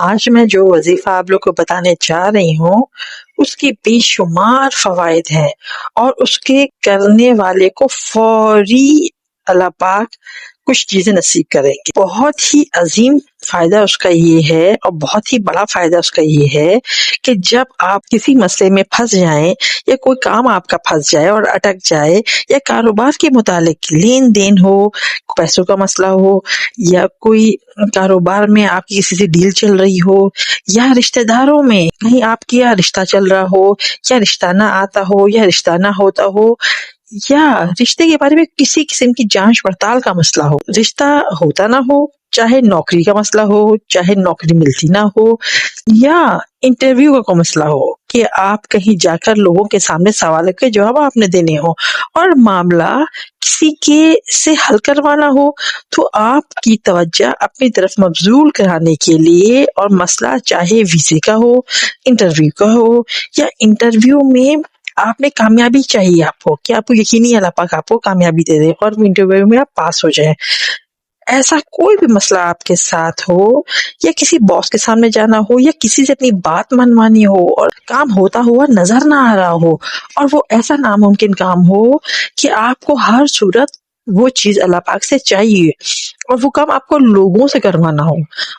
آج میں جو وظیفہ آپ لوگ کو بتانے جا رہی ہوں اس کی بے شمار فوائد ہیں اور اس کے کرنے والے کو فوری اللہ پاک کچھ چیزیں نصیب کریں گے۔ بہت ہی عظیم فائدہ اس کا یہ ہے اور بہت ہی بڑا فائدہ اس کا یہ ہے کہ جب آپ کسی مسئلے میں پھنس جائیں یا کوئی کام آپ کا پھنس جائے اور اٹک جائے یا کاروبار کے متعلق لین دین ہو، پیسوں کا مسئلہ ہو یا کوئی کاروبار میں آپ کی کسی سے ڈیل چل رہی ہو یا رشتہ داروں میں کہیں آپ کا رشتہ چل رہا ہو یا رشتہ نہ آتا ہو یا رشتہ نہ ہوتا ہو یا رشتے کے بارے میں کسی قسم کی جانچ پڑتال کا مسئلہ ہو، رشتہ ہوتا نہ ہو، چاہے نوکری کا مسئلہ ہو، چاہے نوکری ملتی نہ ہو یا انٹرویو کا کوئی مسئلہ ہو کہ آپ کہیں جا کر لوگوں کے سامنے سوالوں کے جواب آپ نے دینے ہو اور معاملہ کسی کے سے حل کروانا ہو، تو آپ کی توجہ اپنی طرف مبذول کرانے کے لیے اور مسئلہ چاہے ویزے کا ہو، انٹرویو کا ہو یا انٹرویو میں آپ نے کامیابی چاہیے آپ کو کہ آپ کو یقینی اللہ پاک آپ کو کامیابی دے دے اور انٹرویو میں آپ پاس ہو جائیں، ایسا کوئی بھی مسئلہ آپ کے ساتھ ہو یا کسی باس کے سامنے جانا ہو یا کسی سے اپنی بات منوانی ہو اور کام ہوتا ہوا نظر نہ آ رہا ہو اور وہ ایسا ناممکن کام ہو کہ آپ کو ہر صورت وہ چیز اللہ پاک سے چاہیے اور وہ کام آپ کو لوگوں سے کروانا ہو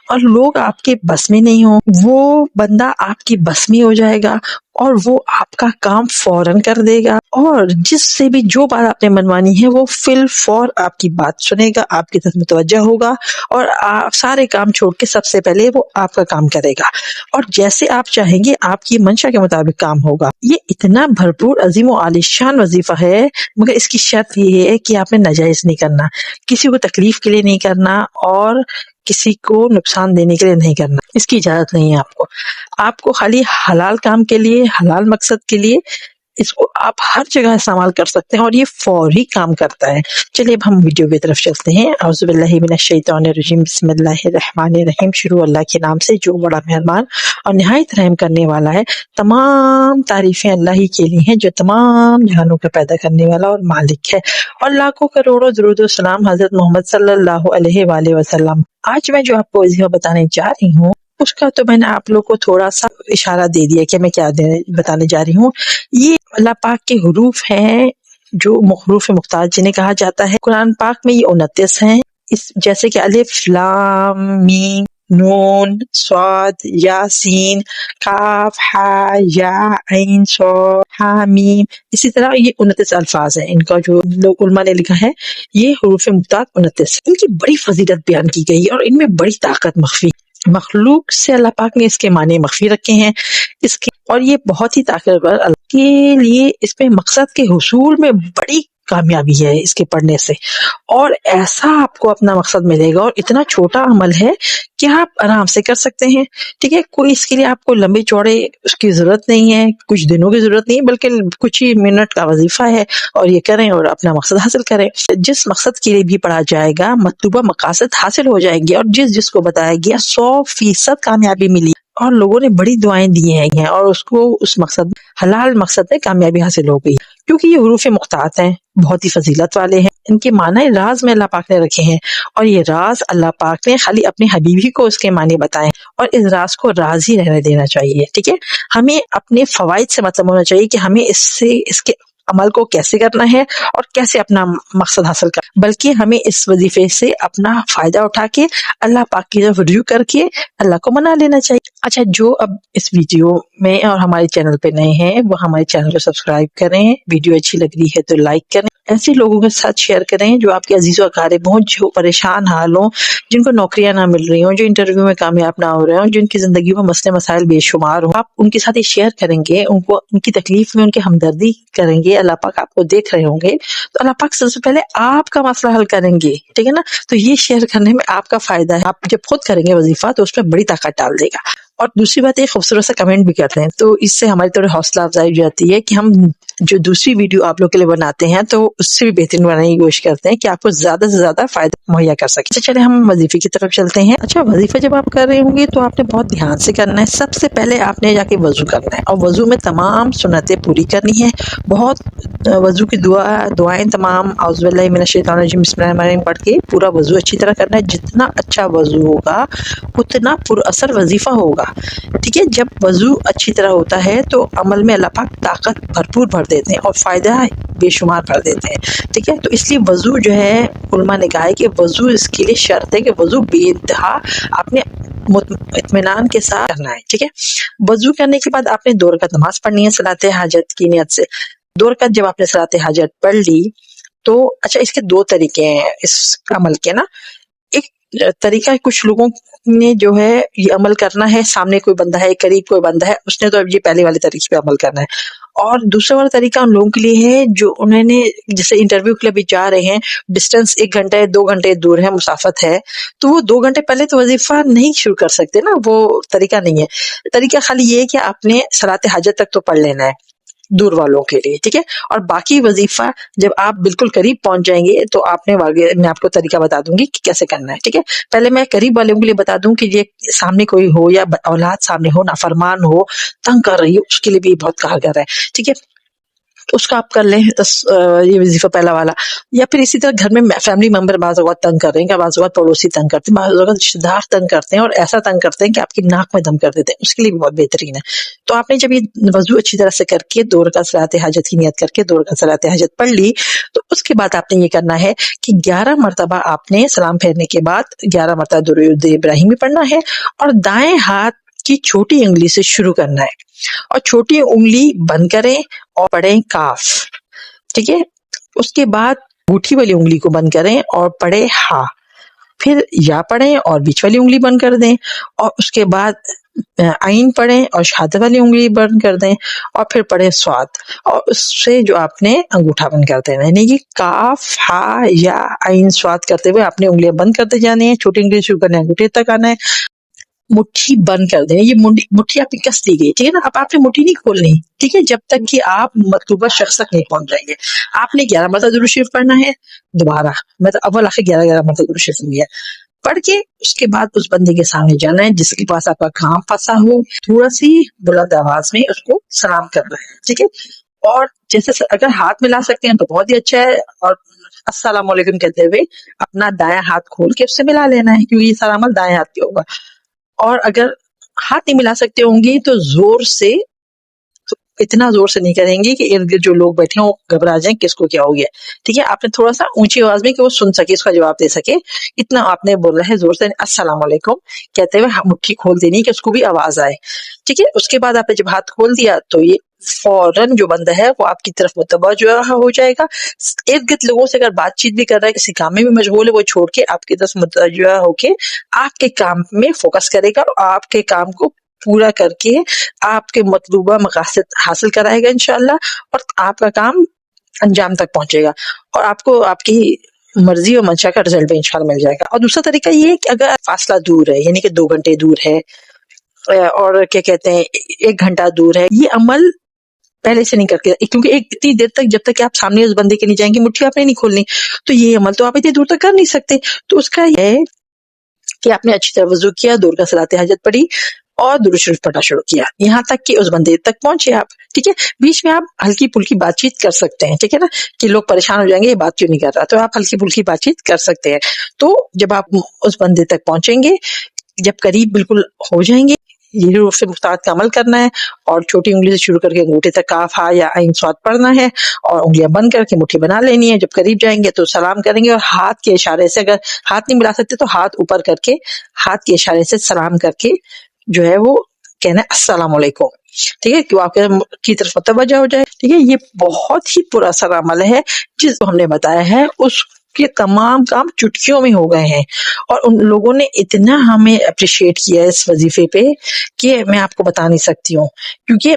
اور لوگ آپ کے بس میں نہیں ہوں، وہ بندہ آپ کی بس میں ہو جائے گا اور وہ آپ کا کام فوراً کر دے گا اور جس سے بھی جو بات آپ نے منوانی ہے وہ فی الفور آپ کی بات سنے گا، آپ کی طرف متوجہ ہوگا اور آپ سارے کام چھوڑ کے سب سے پہلے وہ آپ کا کام کرے گا اور جیسے آپ چاہیں گے آپ کی منشا کے مطابق کام ہوگا۔ یہ اتنا بھرپور عظیم و عالیشان وظیفہ ہے، مگر اس کی شرط یہ ہے کہ آپ نے ناجائز نہیں کرنا، کسی کو تکلیف کے لیے نہیں کرنا اور کسی کو نقصان دینے کے لیے نہیں کرنا، اس کی اجازت نہیں ہے آپ کو خالی حلال کام کے لیے، حلال مقصد کے لیے اس کو آپ ہر جگہ استعمال کر سکتے ہیں اور یہ فوری کام کرتا ہے۔ چلیے اب ہم ویڈیو کی طرف چلتے ہیں۔ اعوذ باللہ من الشیطان الرجیم، بسم اللہ الرحمن الرحیم۔ شروع اللہ کے نام سے جو بڑا مہربان اور نہایت رحم کرنے والا ہے۔ تمام تعریفیں اللہ ہی کے لیے ہیں جو تمام جہانوں کا پیدا کرنے والا اور مالک ہے، اور لاکھوں کروڑوں درود و سلام حضرت محمد صلی اللہ علیہ وآلہ وسلم۔ آج میں جو آپ کو وظیفہ بتانے جا رہی ہوں اس کا تو میں نے آپ لوگ کو تھوڑا سا اشارہ دے دیا کہ میں کیا بتانے جا رہی ہوں۔ یہ اللہ پاک کے حروف ہیں جو حروف مختار جنہیں کہا جاتا ہے۔ قرآن پاک میں یہ 29 ہیں، جیسے کہ الف لام میم نون صاد یاسین کاف ہا یا عین صاد ہا میم، اسی طرح یہ 29 الفاظ ہیں۔ ان کا جو لوگ علماء نے لکھا ہے یہ حروف مختار 29، ان کی بڑی فضیلت بیان کی گئی اور ان میں بڑی طاقت مخفی، مخلوق سے اللہ پاک نے اس کے معنی مخفی رکھے ہیں اس کے، اور یہ بہت ہی طاقتور اللہ کے لیے اس میں مقصد کے حصول میں بڑی کامیابی ہے اس کے پڑھنے سے، اور ایسا آپ کو اپنا مقصد ملے گا اور اتنا چھوٹا عمل ہے کہ آپ آرام سے کر سکتے ہیں، ٹھیک ہے۔ کوئی اس کے لیے آپ کو لمبے چوڑے اس کی ضرورت نہیں ہے، کچھ دنوں کی ضرورت نہیں، بلکہ کچھ ہی منٹ کا وظیفہ ہے اور یہ کریں اور اپنا مقصد حاصل کریں۔ جس مقصد کے لیے بھی پڑھا جائے گا مطلوبہ مقاصد حاصل ہو جائیں گے اور جس کو بتایا گیا 100% کامیابی ملی اور لوگوں نے بڑی دعائیں دی ہیں اور اس کو اس مقصد حلال مقصد میں کامیابی حاصل ہو گئی، کیونکہ یہ حروف مقطعات ہیں، بہت ہی فضیلت والے ہیں، ان کے معنی راز میں اللہ پاک نے رکھے ہیں اور یہ راز اللہ پاک نے خالی اپنے حبیب ہی کو اس کے معنی بتائیں اور اس راز کو راز ہی رہنے دینا چاہیے، ٹھیک ہے۔ ہمیں اپنے فوائد سے مطلب ہونا چاہیے کہ ہمیں اس کے عمل کو کیسے کرنا ہے اور کیسے اپنا مقصد حاصل کرنا، بلکہ ہمیں اس وظیفے سے اپنا فائدہ اٹھا کے اللہ پاک کی طرف رجوع کر کے اللہ کو منا لینا چاہیے۔ اچھا، جو اب اس ویڈیو میں اور ہمارے چینل پہ نئے ہیں وہ ہمارے چینل کو سبسکرائب کریں، ویڈیو اچھی لگ رہی ہے تو لائک کریں، ایسے لوگوں کے ساتھ شیئر کریں جو آپ کے عزیز و اقارب ہوں، جو پریشان حال ہوں، جن کو نوکریاں نہ مل رہی ہوں، جو انٹرویو میں کامیاب نہ ہو رہے ہوں، جن کی زندگی میں مسئلے مسائل بے شمار ہوں، آپ ان کے ساتھ یہ شیئر کریں گے، ان کی تکلیف میں ان کی ہمدردی کریں گے، اللہ پاک آپ کو دیکھ رہے ہوں گے تو اللہ پاک سب سے پہلے آپ کا مسئلہ حل کریں گے، ٹھیک ہے نا۔ تو یہ شیئر کرنے میں آپ کا فائدہ ہے، آپ جب خود کریں گے وظیفہ تو اس میں بڑی طاقت ڈال دے گا اور دوسری بات یہ خوبصورت سا کمنٹ بھی کرتے ہیں، تو اس سے ہماری تھوڑی حوصلہ افزائی ہو جاتی ہے کہ ہم جو دوسری ویڈیو آپ لوگ کے لیے بناتے ہیں تو اس سے بھی بہترین بنانے کی کوشش کرتے ہیں کہ آپ کو زیادہ سے زیادہ فائدہ مہیا کر سکیں۔ اچھا چلے ہم وظیفے کی طرف چلتے ہیں۔ اچھا وظیفہ جب آپ کر رہے ہوں گے تو آپ نے بہت دھیان سے کرنا ہے۔ سب سے پہلے آپ نے جا کے وضو کرنا ہے، اور وضو میں تمام سنتیں پوری کرنی ہے۔ بہت وضو کی دعائیں تمام اعوذ باللہ من الشیطان الرجیم بسم اللہ الرحمن الرحیم پڑھ کے پورا وضو اچھی طرح کرنا ہے۔ جتنا اچھا وضو ہوگا اتنا پر اثر وظیفہ ہوگا، ٹھیک ہے۔ جب وضو اچھی طرح ہوتا ہے تو عمل میں اللہ پاک طاقت بھرپور بھر دیتے ہیں اور فائدہ بے شمار بھر دیتے ہیں، ٹھیک ہے۔ تو اس لیے وضو جو ہے علماء نے کہا ہے کہ وضو اس کے لیے شرط ہے کہ وضو بے انتہا آپ نے اطمینان کے ساتھ کرنا ہے، ٹھیک ہے۔ وضو کرنے کے بعد آپ نے 2 رکعت نماز پڑھنی ہے صلاۃ حاجت کی نیت سے۔ 2 رکعت جب آپ نے صلاۃ حاجت پڑھ لی تو اچھا اس کے 2 طریقے ہیں اس عمل کے نا۔ ایک طریقہ کچھ لوگوں نے جو ہے یہ عمل کرنا ہے، سامنے کوئی بندہ ہے، قریب کوئی بندہ ہے، اس نے تو اب یہ پہلے والے طریقے پہ عمل کرنا ہے۔ اور دوسرا والا طریقہ ان لوگوں کے لیے ہے جو انہوں نے جیسے انٹرویو کے لیے بھی جا رہے ہیں، ڈسٹینس 1 گھنٹے 2 گھنٹے دور ہے، مسافت ہے، تو وہ 2 گھنٹے پہلے تو وظیفہ نہیں شروع کر سکتے نا، وہ طریقہ نہیں ہے۔ طریقہ خالی یہ ہے کہ آپ نے صلاۃ حاجت تک تو پڑھ لینا ہے دور والوں کے لیے، ٹھیک ہے۔ اور باقی وظیفہ جب آپ بالکل قریب پہنچ جائیں گے تو میں آپ کو طریقہ بتا دوں گی کہ کیسے کرنا ہے، ٹھیک ہے۔ پہلے میں قریب والوں کے لیے بتا دوں کہ یہ سامنے کوئی ہو یا اولاد سامنے ہو، نافرمان ہو، تنگ کر رہی ہو، اس کے لیے بھی بہت کارگر ہے، ٹھیک ہے۔ تو اس کا آپ کر لیں یہ وظیفہ پہلا والا۔ یا پھر اسی طرح گھر میں فیملی ممبر بعض اوقات تنگ کر رہے ہیں، کہ بعض اوقات پڑوسی تنگ کرتے ہیں، بعض اوقات رشتہ دار تنگ کرتے ہیں، اور ایسا تنگ کرتے ہیں کہ آپ کی ناک میں دم کر دیتے ہیں، اس کے لیے بھی بہت بہترین ہے۔ تو آپ نے جب یہ وضو اچھی طرح سے کر کے 2 رکعت صلاۃ حاجت کی نیت کر کے 2 رکعت صلاۃ حاجت پڑھ لی، تو اس کے بعد آپ نے یہ کرنا ہے کہ 11 مرتبہ آپ نے سلام پھیرنے کے بعد 11 مرتبہ درود ابراہیمی پڑھنا ہے، اور دائیں ہاتھ کی چھوٹی انگلی سے شروع کرنا ہے، اور چھوٹی انگلی بند کریں اور پڑھیں کاف، ٹھیک ہے۔ اس کے بعد انگوٹھی والی انگلی کو بند کریں اور پڑھیں ہا، پھر یا پڑھیں اور بیچ والی انگلی بند کر دیں، اور اس کے بعد عین پڑھیں اور شہادت والی انگلی بند کر دیں، اور پھر پڑھیں صاد، اور اس سے جو آپ نے انگوٹھا بند کرتے ہیں، یعنی کہ کاف ہا یا عین صاد کرتے ہوئے آپ نے انگلیاں بند کرتے جانے ہیں، چھوٹی انگلی شروع کرنا ہے، انگوٹھے تک آنا ہے، مٹھی بند کر دیں۔ یہ مٹھی آپ کی کس دی گئی، ٹھیک ہے نا۔ اب آپ نے مٹھی نہیں کھولنی، ٹھیک ہے، جب تک کہ آپ مطلوبہ شخص تک نہیں پہنچ جائیں گے۔ آپ نے 11 مرتبہ درود شریف پڑھنا ہے، دوبارہ مطلب اول آخر 11 مرتبہ درود شریف لیا پڑھ کے اس کے بعد اس بندے کے سامنے جانا ہے جس کے پاس آپ کا کام پھنسا ہو، تھوڑا سی بلند آواز میں اس کو سلام کرنا ہے، ٹھیک ہے۔ اور جیسے اگر ہاتھ ملا سکتے ہیں تو بہت ہی اچھا ہے، اور السلام علیکم کہتے ہوئے اپنا دایاں ہاتھ کھول کے اس سے ملا لینا ہے، کیونکہ یہ سارا عمل دائیں ہاتھ پہ ہوگا۔ اور اگر ہاتھ نہیں ملا سکتے ہوں گے تو زور سے، اتنا زور سے نہیں کریں گے کہ ارد گرد جو لوگ بیٹھے ہیں وہ گھبرا جائیں کس کو کیا ہو گیا، ٹھیک ہے۔ آپ نے تھوڑا سا اونچی آواز میں کہ وہ سن سکے، اس کا جواب دے سکے، اتنا آپ نے بولنا ہے زور سے، السلام علیکم کہتے ہوئے مٹھی کھول دینی کہ اس کو بھی آواز آئے، ٹھیک ہے۔ اس کے بعد آپ نے جب ہاتھ کھول دیا تو یہ فوراً جو بندہ ہے وہ آپ کی طرف متوجہ ہو جائے گا۔ ارد گرد لوگوں سے اگر بات چیت بھی کر رہا ہے، کسی کام میں بھی مشغول ہے، وہ چھوڑ کے آپ کی طرف متوجہ ہو کے آپ کے کام میں فوکس کرے گا، اور آپ کے کام کو پورا کر کے آپ کے مطلوبہ مقاصد حاصل کرائے گا انشاءاللہ، اور آپ کا کام انجام تک پہنچے گا، اور آپ کو آپ کی مرضی اور منشا کا رزلٹ بھی انشاءاللہ مل جائے گا۔ اور دوسرا طریقہ یہ ہے کہ اگر فاصلہ دور ہے، یعنی کہ 2 گھنٹے دور ہے، اور کیا کہتے ہیں 1 گھنٹہ دور ہے، یہ عمل پہلے سے نہیں کر کے، کیونکہ اتنی دیر تک جب تک کہ آپ سامنے اس بندے کے نہیں جائیں گے مٹھی آپ نے نہیں کھولنی، تو یہ عمل تو آپ اتنی دور تک کر نہیں سکتے۔ تو اس کا یہ ہے کہ آپ نے اچھی طرح وضو کیا، 2 رکعت صلاۃ حاجت پڑھی اور درود شریف پڑھنا شروع کیا، یہاں تک کہ اس بندے تک پہنچے آپ، ٹھیک ہے۔ بیچ میں آپ ہلکی پھلکی بات چیت کر سکتے ہیں، ٹھیک ہے نا، کہ لوگ پریشان ہو جائیں گے یہ بات کیوں نہیں کر رہا، تو آپ ہلکی پھلکی بات چیت کر سکتے ہیں۔ تو جب آپ اس بندے تک پہنچیں گے، جب قریب بالکل ہو جائیں گے، یہ روح سے مختار کا عمل کرنا ہے، اور چھوٹی انگلی سے شروع کر کے انگوٹھے تک کاف ہا یا عین صاد پڑھنا ہے، اور انگلیاں بند کر کے مٹھی بنا لینی ہے۔ جب قریب جائیں گے تو سلام کریں گے، اور ہاتھ کے اشارے سے، اگر ہاتھ نہیں ملا سکتے تو ہاتھ اوپر کر کے ہاتھ کے اشارے سے سلام کر کے جو ہے وہ کہنا ہے السلام علیکم، ٹھیک ہے، کہ وہ آپ کی طرف متوجہ ہو جائے، ٹھیک ہے۔ یہ بہت ہی پر اثر عمل ہے جس کو ہم نے بتایا ہے، اس کے تمام کام چٹکیوں میں ہو گئے ہیں، اور ان لوگوں نے اتنا ہمیں اپریشیٹ کیا ہے اس وظیفے پہ کہ میں آپ کو بتا نہیں سکتی ہوں، کیونکہ